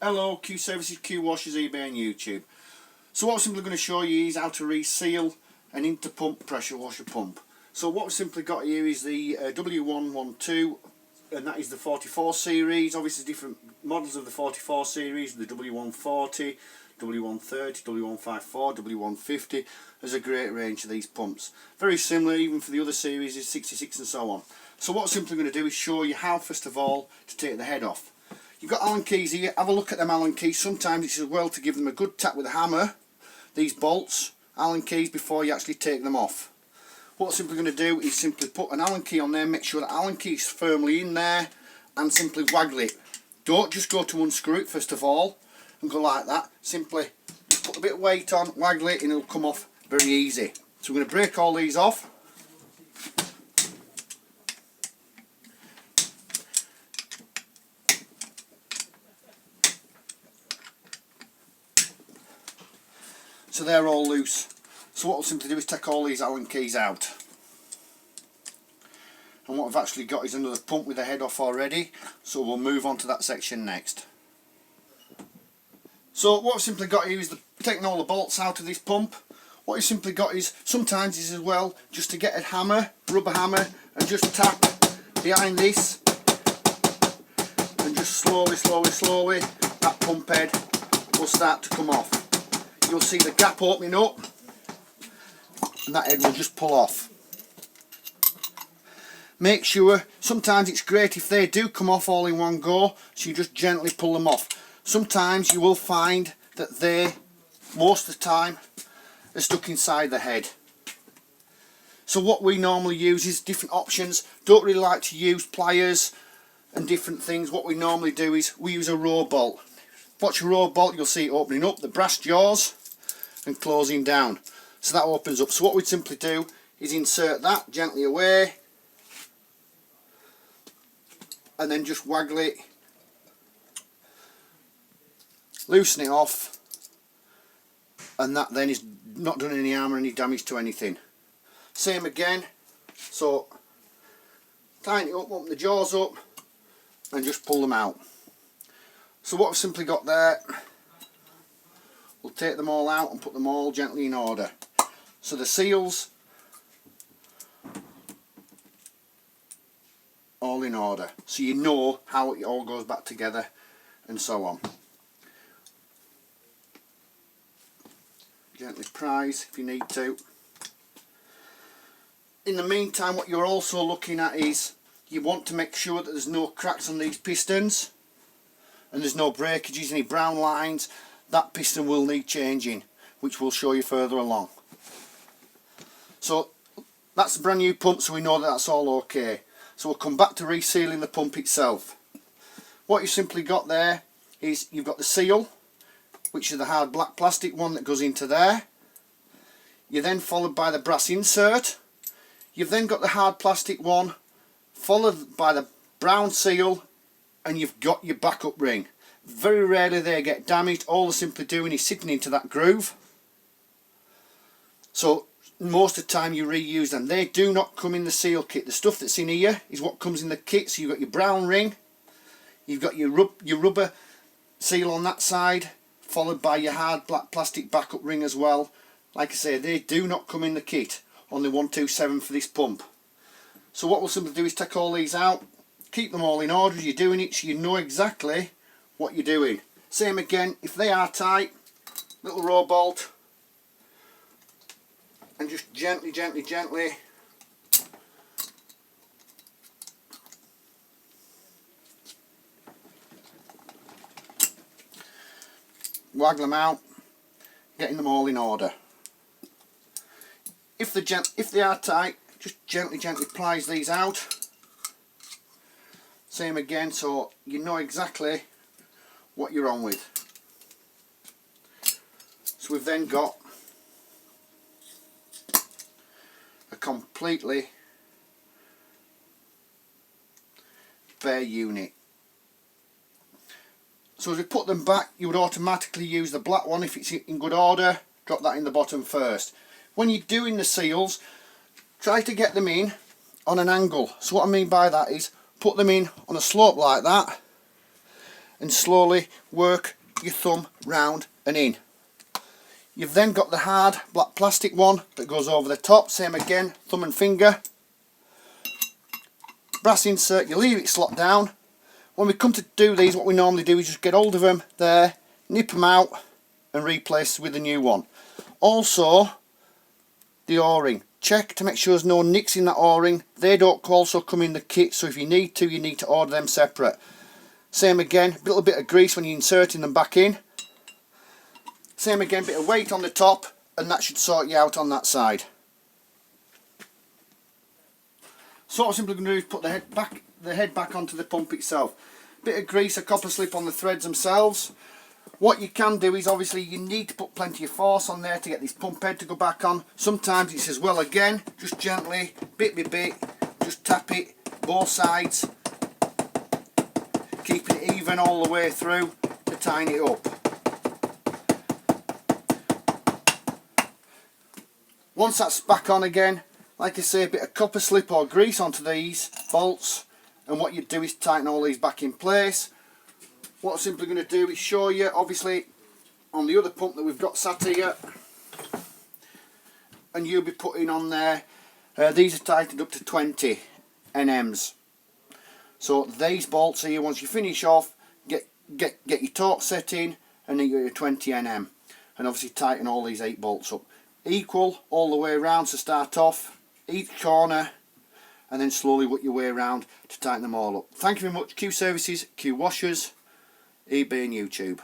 Hello, Q Services, Qwashers, eBay and YouTube. So what I'm simply going to show you is how to reseal an Interpump pressure washer pump. So what we've simply got here is the W112, and that is the 44 series. Obviously different models of the 44 series, the W140, W130, W154, W150. There's a great range of these pumps. Very similar even for the other series, is 66 and so on. So what I'm simply going to do is show you how, first of all, to take the head off. You've got Allen keys here. Have a look at them Allen keys. Sometimes it's as well to give them a good tap with a hammer, these bolts, Allen keys, before you actually take them off. What I'm simply going to do is simply put an Allen key on there, make sure that Allen key is firmly in there, and simply waggle it. Don't just go to unscrew it first of all and go like that. Simply just put a bit of weight on, waggle it, and it'll come off very easy. So we're going to break all these off. So they're all loose. So what we'll simply do is take all these Allen keys out. And what we've actually got is another pump with the head off already. So we'll move on to that section next. So what we've simply got here is taking all the bolts out of this pump. What you've simply got is, sometimes is as well, just to get a hammer, rubber hammer, and just tap behind this. And just slowly, that pump head will start to come off. You'll see the gap opening up, and that head will just pull off. Make sure, sometimes it's great if they do come off all in one go, so you just gently pull them off. Sometimes you will find that they, most of the time, are stuck inside the head. So what we normally use is different options. Don't really like to use pliers and different things. What we normally do is we use a row bolt. Watch a row bolt, you'll see it opening up, the brass jaws, and closing down. So that opens up. So what we'd simply do is insert that gently away, and then just waggle it, loosen it off, and that then is not done any harm or any damage to anything. Same again, so tighten it up, open the jaws up, and just pull them out. So what I've simply got there, we'll take them all out and put them all gently in order. So the seals, all in order, so you know how it all goes back together and so on. Gently prise if you need to. In the meantime, what you're also looking at is, you want to make sure that there's no cracks on these pistons, and there's no breakages, any brown lines. That piston will need changing, which we'll show you further along. So that's a brand new pump, so we know that that's all okay. So we'll come back to resealing the pump itself. What you've simply got there is, you've got the seal, which is the hard black plastic one that goes into there. You're then followed by the brass insert. You've then got the hard plastic one, followed by the brown seal, and you've got your backup ring. Very rarely they get damaged. All they're simply doing is sitting into that groove. So most of the time you reuse them. They do not come in the seal kit. The stuff that's in here is what comes in the kit. So you've got your brown ring, you've got your rubber seal on that side, followed by your hard black plastic backup ring as well. Like I say, they do not come in the kit on the 127 for this pump. So what we'll simply do is take all these out, keep them all in order as you're doing it, so you know exactly what you're doing. Same again, if they are tight, little row bolt, and just gently waggle them out, getting them all in order. If they are tight, just gently prise these out. Same again, so you know exactly what you're on with. So we've then got a completely bare unit. So as we put them back, you would automatically use the black one if it's in good order. Drop that in the bottom first. When you're doing the seals, try to get them in on an angle. So what I mean by that is, put them in on a slope like that, and slowly work your thumb round and in. You've then got the hard black plastic one that goes over the top, same again, thumb and finger. Brass insert, you leave it slot down. When we come to do these, what we normally do is just get hold of them there, nip them out and replace with a new one. Also, the O-ring. Check to make sure there's no nicks in that O-ring. They don't also come in the kit, so if you need to order them separate. Same again, a little bit of grease when you're inserting them back in. Same again, bit of weight on the top, and that should sort you out on that side. So what I'm simply going to do is put the head back onto the pump itself. Bit of grease, a copper slip on the threads themselves. What you can do is obviously you need to put plenty of force on there to get this pump head to go back on. Sometimes it's as well again, just gently, bit by bit, just tap it both sides, keeping it even all the way through to tighten it up. Once that's back on again, like I say, a bit of copper slip or grease onto these bolts, and what you do is tighten all these back in place. What I'm simply going to do is show you, obviously, on the other pump that we've got sat here, and you'll be putting on there, these are tightened up to 20 NMs. So these bolts here, once you finish off, get your torque set in, and then you get your 20 NM, and obviously tighten all these 8 bolts up. Equal all the way around to start off, each corner, and then slowly work your way around to tighten them all up. Thank you very much, Q Services, Qwashers, eBay and YouTube.